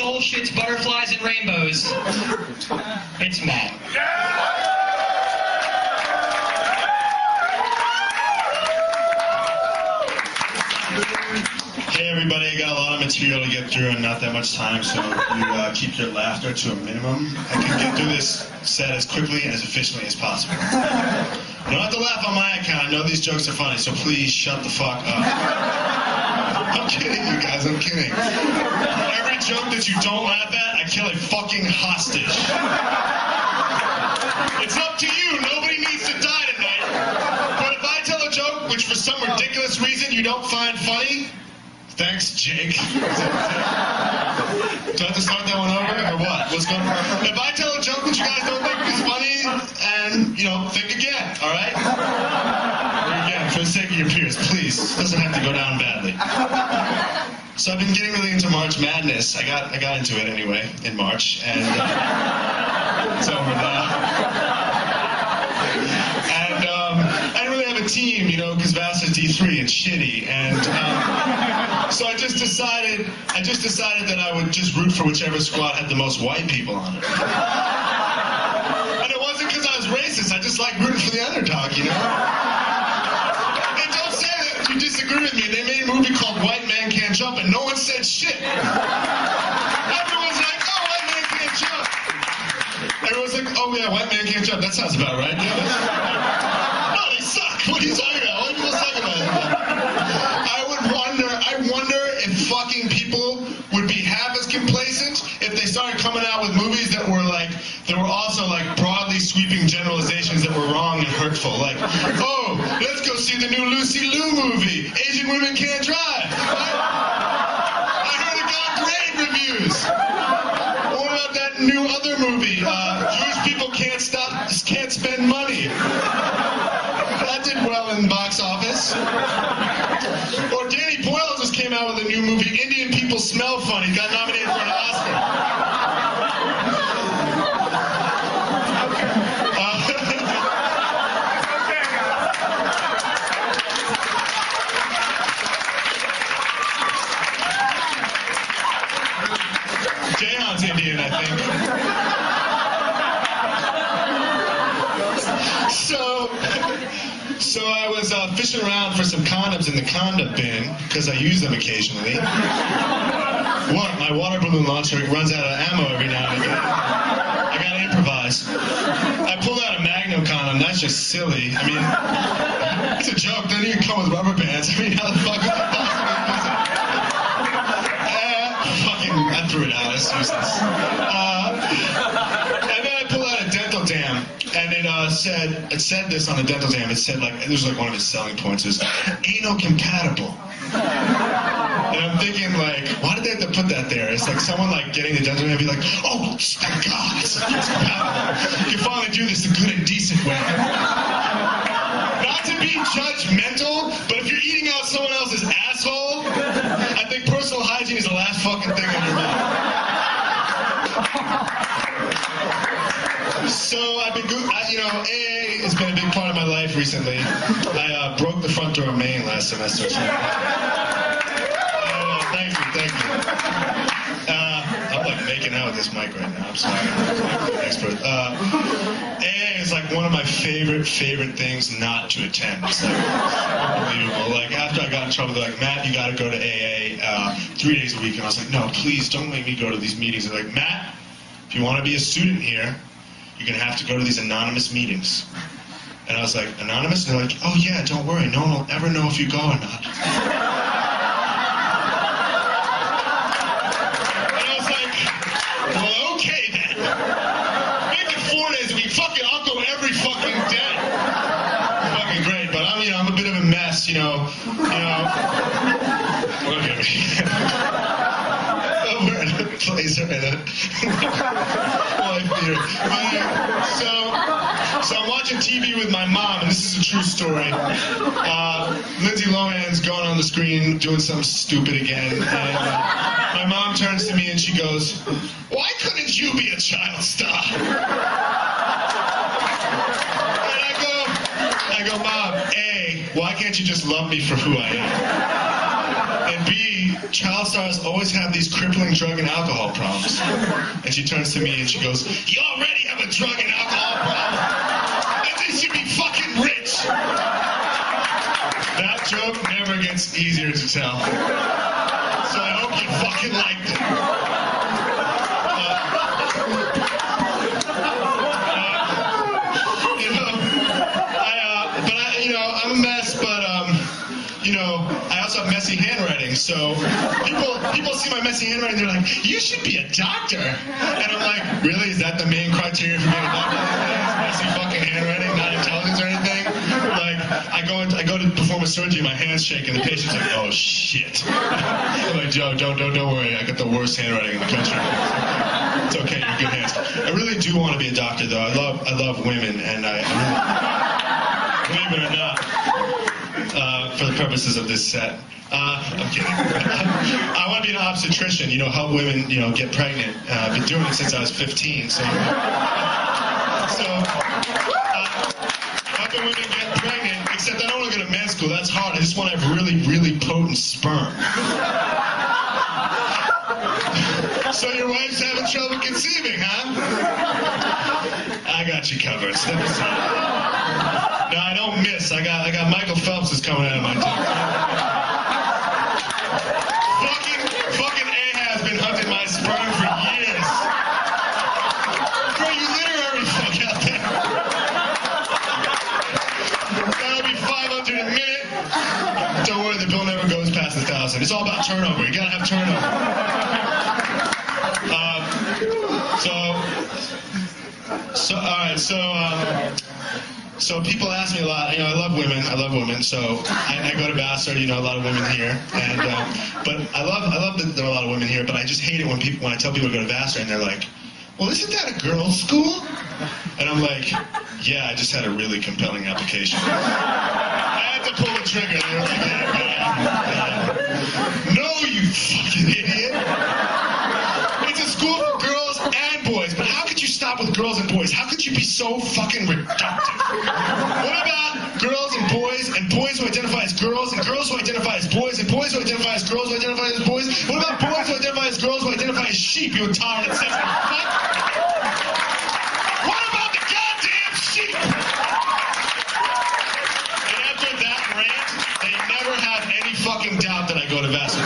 soul shits butterflies and rainbows. It's Matt. Hey everybody, I got a lot of material to get through and not that much time, so you keep your laughter to a minimum. I can get through this set as quickly and as efficiently as possible. You don't have to laugh on my account. I know these jokes are funny, so please shut the fuck up. I'm kidding, you guys, I'm kidding. Every joke that you don't laugh at, I kill a fucking hostage. It's up to you. Nobody needs to die tonight. But if I tell a joke, which for some ridiculous reason you don't find funny, thanks, Jake. Do I have to start that one over, or what? What's going on? If I tell a joke that you guys don't think is funny, and, think again, all right? Again, for the sake of your peers, please. This doesn't have to go down badly. So I've been getting really into March Madness. I got into it anyway, in March, and it's over now. And I didn't really have a team, because Vass is D3 and shitty, and so I just decided that I would just root for whichever squad had the most white people on it. And it wasn't because I was racist, I just like rooting for the underdog, And don't say that if you disagree with me. They made a movie called White Man Can't Jump and no one said shit. Everyone's like, oh, White Man Can't Jump. Everyone's like, oh yeah, White Man Can't Jump. That sounds about right. Yeah, no, they suck. What are you talking about? White people suck about it. I wonder if fucking people would be half as complacent if they started coming out with movies that were also broadly sweeping generalizations that were wrong and hurtful. Like, oh, let's go see the new Lucy Liu movie. Asian women can't drive. I heard it got great reviews. What about that new other movie? Jewish people can't spend money. That did well in the box office. Or Danny Boyle just came out with a new movie, Indian People Smell Funny. He got nominated for an Oscar. Jayhan's Indian, I think. So I was fishing around for some condoms in the condom bin, because I use them occasionally. My water balloon launcher runs out of ammo every now and again. I gotta improvise. I pulled out a Magnum condom. That's just silly. I mean, it's a joke. They don't even come with rubber bands. I mean, how the fuck is that possible? I threw it out. It's useless. And then I pulled out a dental dam. And it said this on the dental dam. It said it was one of its selling points is anal compatible. And I'm thinking why did they have to put that there? It's like someone getting the dental dam and be like, oh, thank God, it's compatible. You can finally do this the good and decent way. Not to be judgmental, but if you're eating out someone else's asshole, I think personal hygiene is the last fucking thing on your mind. So I've been, AA has been a big part of my life recently. I broke the front door of Maine last semester. So. Thank you. I'm making out with this mic right now. I'm sorry. I'm an expert. AA is one of my favorite things not to attend. It's unbelievable. After I got in trouble, they're like, Matt, you got to go to AA 3 days a week. And I was like, no, please don't make me go to these meetings. They're like, Matt, if you want to be a student here, you're going to have to go to these anonymous meetings. And I was like, anonymous? And they're like, oh yeah, don't worry, no one will ever know if you go or not. And I was like, well, okay then. Make it 4 days a week. Fuck it, I'll go every fucking day. Fucking great, but I'm a bit of a mess, Look at me. We're in a place or in a live theater. So I'm watching TV with my mom, and this is a true story. Lindsay Lohan's going on the screen doing something stupid again, and my mom turns to me and she goes, "Why couldn't you be a child star?" And I go, Mom, A, why can't you just love me for who I am? And B, child stars always have these crippling drug and alcohol problems. And she turns to me and she goes, "You already have a drug and alcohol problem. And they should be fucking rich." That joke never gets easier to tell. So I hope you fucking liked it. I'm a mess, but I also have messy handwriting. So people see my messy handwriting, they're like, "You should be a doctor." And I'm like, really? Is that the main criteria for being a doctor? Messy fucking handwriting, not intelligence or anything? Like, I go to perform a surgery, my hand's shaking, the patient's like, "Oh shit." I'm like, "Joe, don't worry, I got the worst handwriting in the country." It's okay, you're in good hands. I really do want to be a doctor, though. I love women, and I really, believe it or not, for the purposes of this set, I'm kidding. I want to be an obstetrician, help women, get pregnant. I've been doing it since I was 15, so helping women get pregnant, except I don't want to go to men's school, that's hard. I just want to have really, really potent sperm. So your wife's having trouble conceiving, huh? I got you covered. No, I don't miss. I got Michael Phelps is coming out of my dick. Fucking A has been hunting my sperm for years. Bro, you literary fuck out there. That'll be 500 a minute. Don't worry, the bill never goes past 1,000. It's all about turnover. You gotta have turnover. So people ask me a lot. I love women. So I go to Vassar. A lot of women here, and but I love that there are a lot of women here. But I just hate it when I tell people to go to Vassar and they're like, "Well, isn't that a girls' school?" And I'm like, "Yeah, I just had a really compelling application." I had to pull the trigger. They were like, "No, you fucking idiot! It's a school for girls and boys." But how could you stop with girls and boys? How could you be so fucking reductive? What about girls and boys who identify as girls and girls who identify as boys and boys who identify as girls who identify as boys? What about boys who identify as girls who identify as sheep, you intolerant and sexist fuck? What about the goddamn sheep? And after that rant, they never have any fucking doubt that I go to Vassar.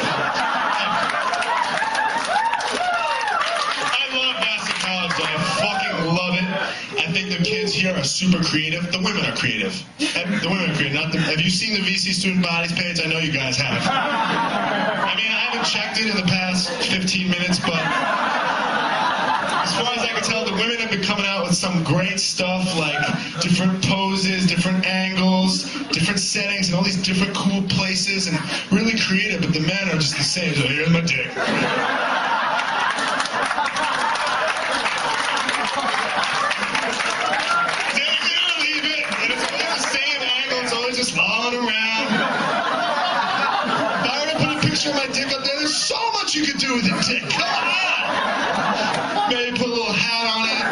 I think the kids here are super creative. The women are creative. Have you seen the VC Student Bodies page? I know you guys have. I haven't checked it in the past 15 minutes, but as far as I can tell, the women have been coming out with some great stuff, like different poses, different angles, different settings, and all these different cool places, and really creative, but the men are just the same. So here's my dick. Just falling around. If I were to put a picture of my dick up there, there's so much you could do with a dick. Come on! Maybe put a little hat on it.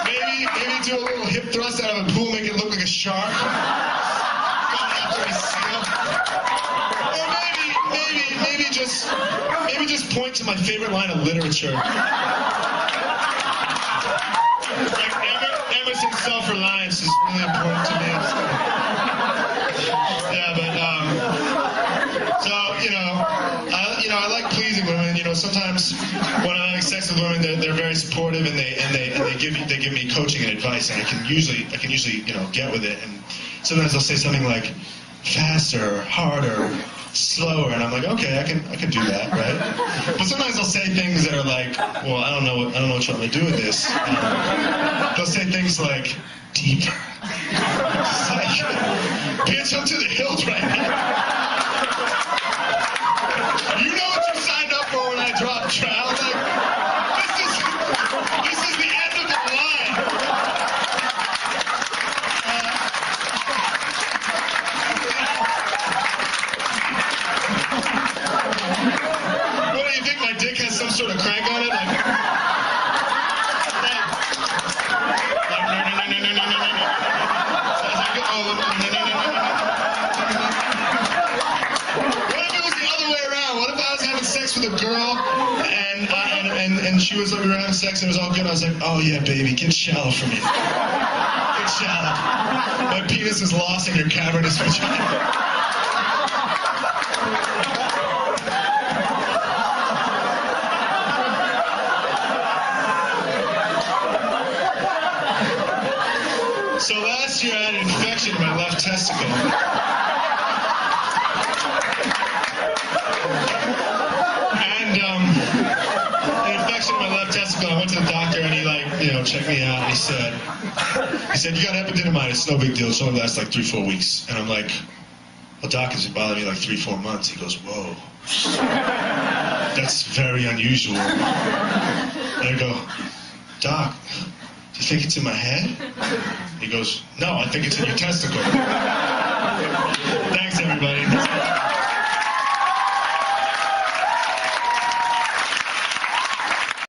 Maybe do a little hip thrust out of a pool, make it look like a shark. Going after a seal. Or maybe just point to my favorite line of literature. Like Emerson's self-reliance is really important to me. Yeah, but I like pleasing women. Sometimes when I'm having sex with women, they're very supportive and they give me coaching and advice, and I can usually get with it. And sometimes they'll say something like faster, harder, slower, and I'm like, okay, I can do that, right? But sometimes they'll say things that are like, well, I don't know what you want me to do with this. They'll say things like deeper. It's like, bitch, I'm to the hilt right now. You know what you signed up for when I dropped trial? Like, this is the end of the line. What do you think? My dick has some sort of crank on it? No. with a girl, and she was like, we were having sex, and it was all good. I was like, oh yeah, baby, get shallow for me. Get shallow. My penis is lost in your cavernous vagina. So last year I had an infection in my left testicle. And an infection in my left testicle. I went to the doctor and he checked me out and he said, you got epididymitis, it's no big deal, it's only lasts like 3-4 weeks. And I'm like, well, doc, it's been bothering me like 3-4 months. He goes, whoa, that's very unusual. And I go, doc, do you think it's in my head? He goes, no, I think it's in your testicle.